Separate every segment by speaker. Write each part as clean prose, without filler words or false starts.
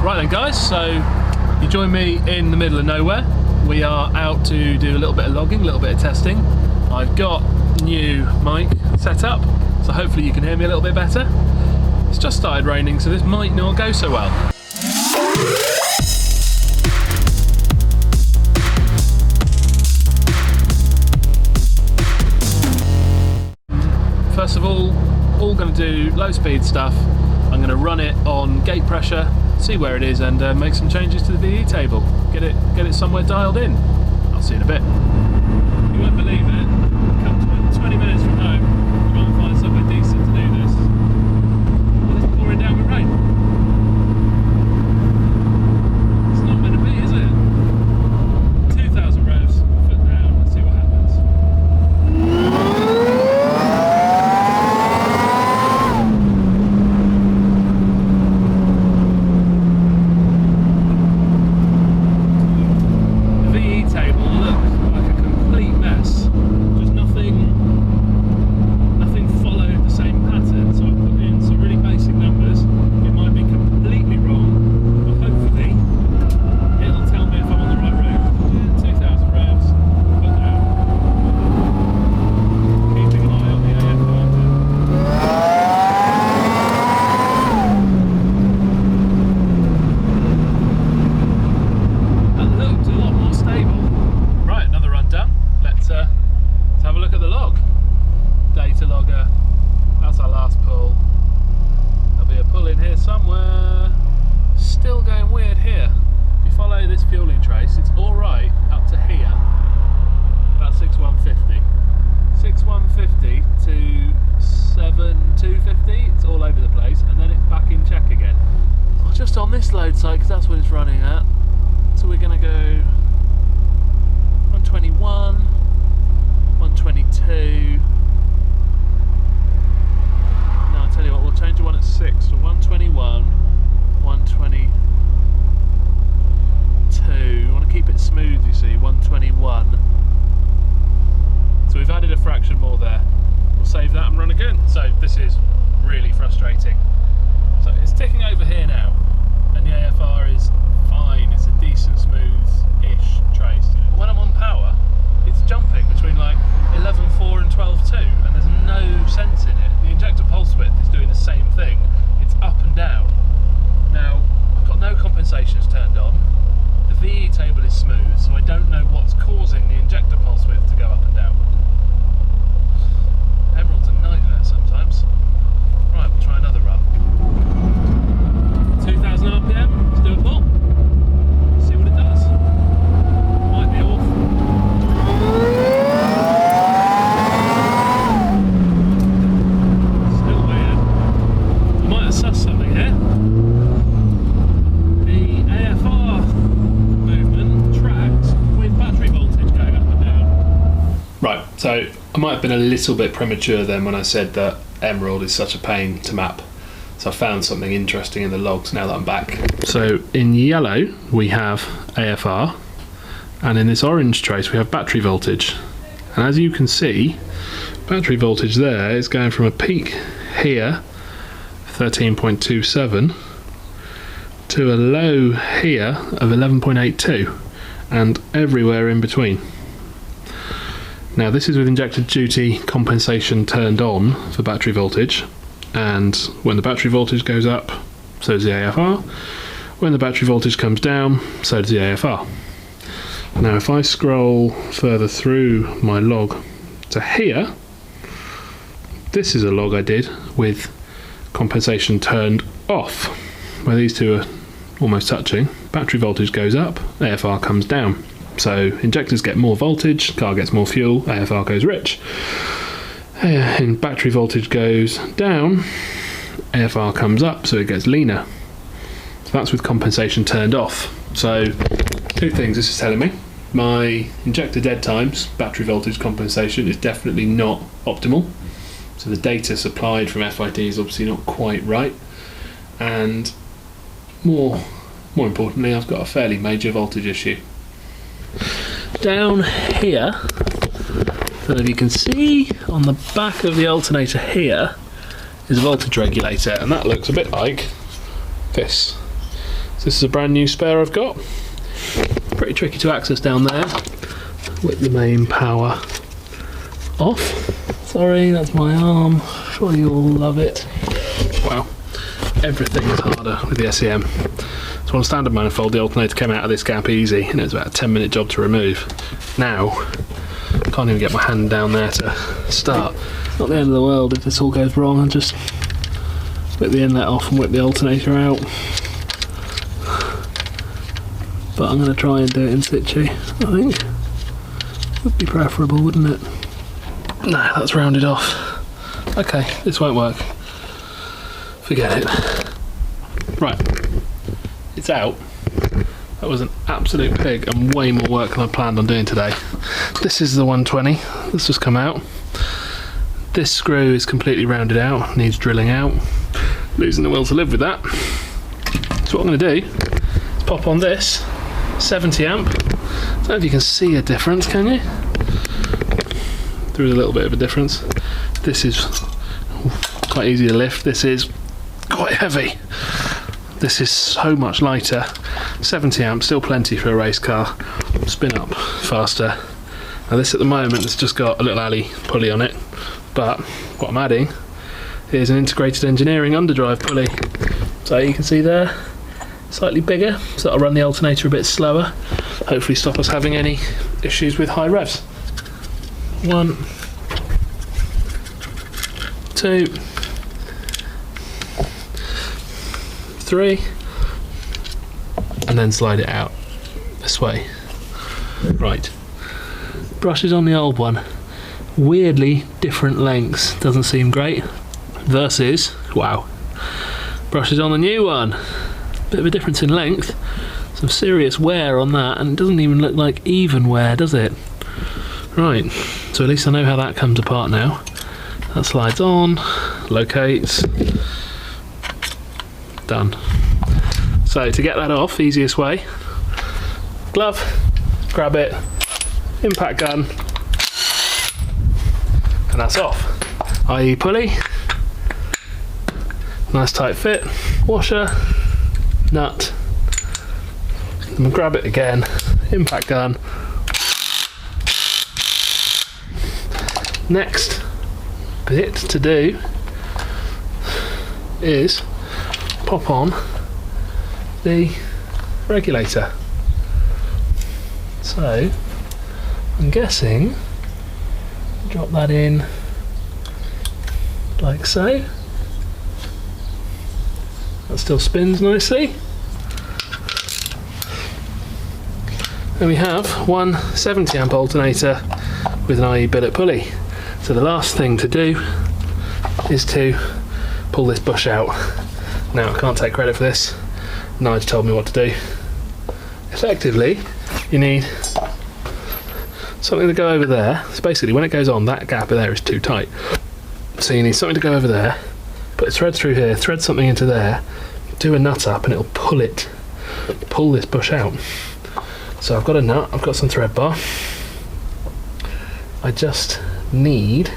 Speaker 1: Right then guys, so you join me in the middle of nowhere. We are out to do a little bit of logging, a little bit of testing. I've got a new mic set up, so hopefully you can hear me a little bit better. It's just started raining, so this might not go so well. First of all going to do low speed stuff. I'm going to run it on gate pressure, see where it is, and make some changes to the VE table. Get it somewhere dialed in. I'll see you in a bit. You won't believe it. Come 20 minutes from home, try and find somewhere decent to do this. Well, it's pouring down with rain. It's not meant to be, is it? 2,000 revs, foot down. Let's see what happens. On this load site, because that's what it's running at. So we're going to go 121, 122. No, I'll tell you what, we'll change the one at 6 to 121, 122. I want to keep it smooth, you see, 121. So we've added a fraction more there. We'll save that and run again. So this is really frustrating. So it's ticking over here now. And the AFR is fine, it's a decent, smooth-ish trace. But when I'm on power, it's jumping between like 11.4 and 12.2, and there's no sense in it. The injector pulse width is doing the same thing. It's up and down. Now, I've got no compensations turned on. The VE table is smooth, so I don't know what's causing the injector pulse width to go up and down. Emerald's a nightmare sometimes. Right, we'll try another run. 2,000 RPM, let's do a pull. See what it does. Might be awful. Still weird. I might have sussed something here. The AFR movement tracks with battery voltage going up and down. Right, so I might have been a little bit premature then when I said that Emerald is such a pain to map. So I found something interesting in the logs now that I'm back. So in yellow we have AFR, and in this orange trace we have battery voltage. And as you can see, battery voltage there is going from a peak here, 13.27, to a low here of 11.82, and everywhere in between. Now this is with injector duty compensation turned on for battery voltage. And when the battery voltage goes up, so does the AFR. When the battery voltage comes down, so does the AFR. Now if I scroll further through my log to here, this is a log I did with compensation turned off, where these two are almost touching. Battery voltage goes up, AFR comes down. So injectors get more voltage, car gets more fuel, AFR goes rich. And battery voltage goes down, AFR comes up, so it gets leaner. So that's with compensation turned off. So two things this is telling me. My injector dead times, battery voltage compensation, is definitely not optimal. So the data supplied from FID is obviously not quite right. And more importantly, I've got a fairly major voltage issue. Down here, I don't know if you can see, on the back of the alternator here is a voltage regulator, and that looks a bit like this. So this is a brand new spare I've got. Pretty tricky to access down there. With the main power off. Sorry, that's my arm. Sure you'll love it. Wow, everything is harder with the SEM. So on standard manifold, the alternator came out of this gap easy, and it was about a 10-minute job to remove. Now, I can't even get my hand down there to start. Not the end of the world if this all goes wrong. I'll just whip the inlet off and whip the alternator out. But I'm going to try and do it in situ, I think. Would be preferable, wouldn't it? No, that's rounded off. Okay, this won't work. Forget it. Right. It's out. That was an absolute pig and way more work than I planned on doing today. This is the 120 that's just come out. This screw is completely rounded out, needs drilling out. Losing the will to live with that. So what I'm going to do is pop on this 70 amp. I don't know if you can see a difference, can you? There is a little bit of a difference. This is quite easy to lift. This is quite heavy. This is so much lighter. 70 amp, still plenty for a race car. Spin up faster. Now this at the moment has just got a little alley pulley on it, but what I'm adding is an integrated engineering underdrive pulley. So you can see there, slightly bigger, so that'll run the alternator a bit slower. Hopefully stop us having any issues with high revs. 1, 2, 3, and then slide it out this way. Right, brushes on the old one, weirdly different lengths, doesn't seem great, versus, wow, brushes on the new one, bit of a difference in length, some serious wear on that, and it doesn't even look like even wear, does it? Right, so at least I know how that comes apart now. That slides on, locates, done. So to get that off, easiest way, glove, grab it, impact gun, and that's off. i.e. pulley, nice tight fit, washer, nut, and grab it again, impact gun. Next bit to do is pop on the regulator. So I'm guessing drop that in like so. That still spins nicely. And we have one 70 amp alternator with an IE billet pulley. So the last thing to do is to pull this bush out. Now I can't take credit for this. Nige told me what to do. Effectively, you need something to go over there. So basically when it goes on, that gap there is too tight. So you need something to go over there, put a thread through here, thread something into there, do a nut up and it'll pull this bush out. So I've got a nut, I've got some thread bar. I just need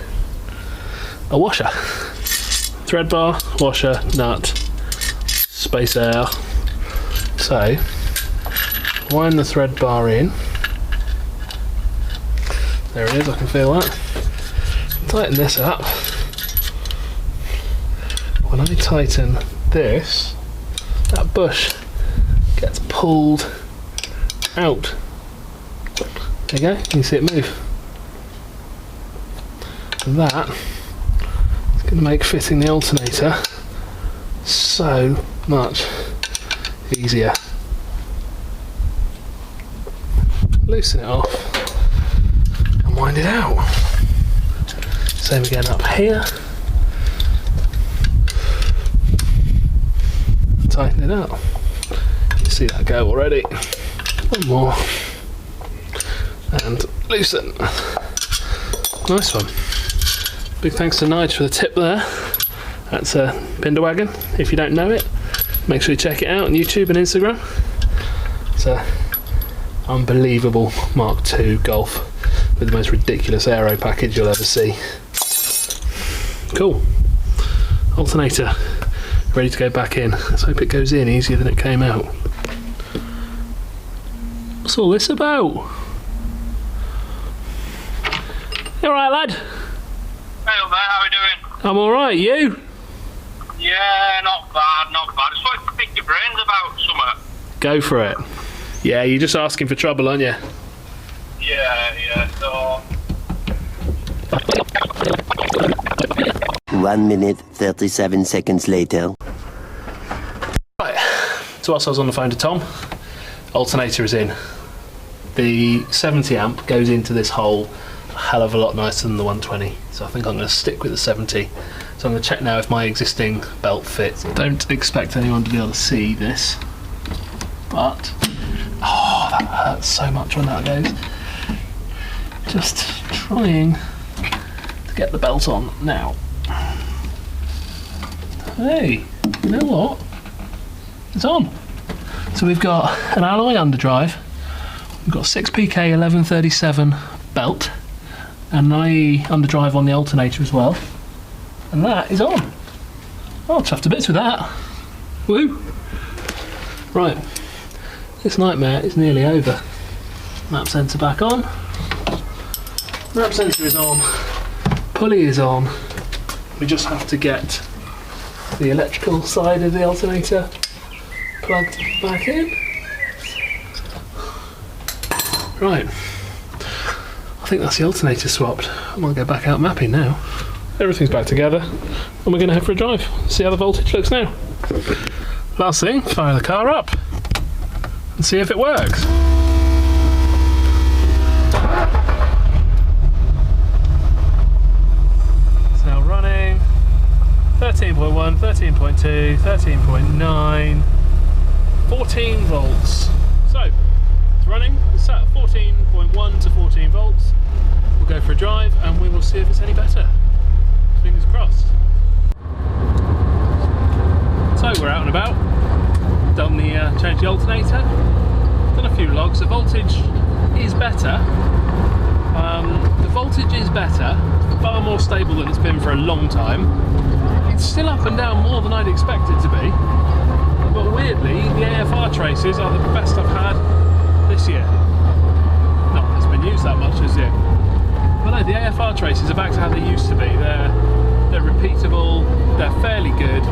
Speaker 1: a washer. Thread bar, washer, nut, space air. So wind the thread bar in. There it is, I can feel that. Tighten this up. When I tighten this, that bush gets pulled out. There you go, you can see it move. And that is going to make fitting the alternator so much easier. Loosen it off and wind it out. Same again up here. Tighten it up. You see that go already. One more. And loosen. Nice one. Big thanks to Nige for the tip there. That's a Pinderwagon. If you don't know it, make sure you check it out on YouTube and Instagram. It's a unbelievable Mark II Golf with the most ridiculous aero package you'll ever see. Cool. Alternator ready to go back in. Let's hope it goes in easier than it came out. What's all this about? You alright, lad?
Speaker 2: Hey, mate, how are we doing?
Speaker 1: I'm alright, you?
Speaker 2: Yeah, not bad, not bad. Just wanted to pick your brains about something.
Speaker 1: Go for it. Yeah, you're just asking for trouble, aren't you?
Speaker 2: Yeah, so...
Speaker 3: 1 minute, 37 seconds later.
Speaker 1: Right, so whilst I was on the phone to Tom, alternator is in. The 70 amp goes into this hole a hell of a lot nicer than the 120, so I think I'm going to stick with the 70. So I'm going to check now if my existing belt fits. Don't expect anyone to be able to see this, but oh, that hurts so much when that goes. Just trying to get the belt on now. Hey, you know what? It's on. So we've got an alloy underdrive, we've got 6PK 1137 belt, and an IE underdrive on the alternator as well, and that is on. Oh, chuffed to bits with that. Woo! Right, this nightmare is nearly over. Map sensor back on. Map sensor is on. Pulley is on. We just have to get the electrical side of the alternator plugged back in. Right, I think that's the alternator swapped. I might go back out mapping now. Everything's back together and we're going to head for a drive, see how the voltage looks now. Last thing, fire the car up and see if it works. It's now running 13.1, 13.2, 13.9, 14 volts. So, it's running, it's set at 14.1 to 14 volts. We'll go for a drive and we will see if it's any better. Fingers crossed. So we're out and about, done the change the alternator, done a few logs. The voltage is better. Far more stable than it's been for a long time. It's still up and down more than I'd expect it to be, but weirdly the AFR traces are the best I've had this year. Not that it's been used that much as yet, but no, the AFR traces are back to how they used to be. They're repeatable, they're fairly good.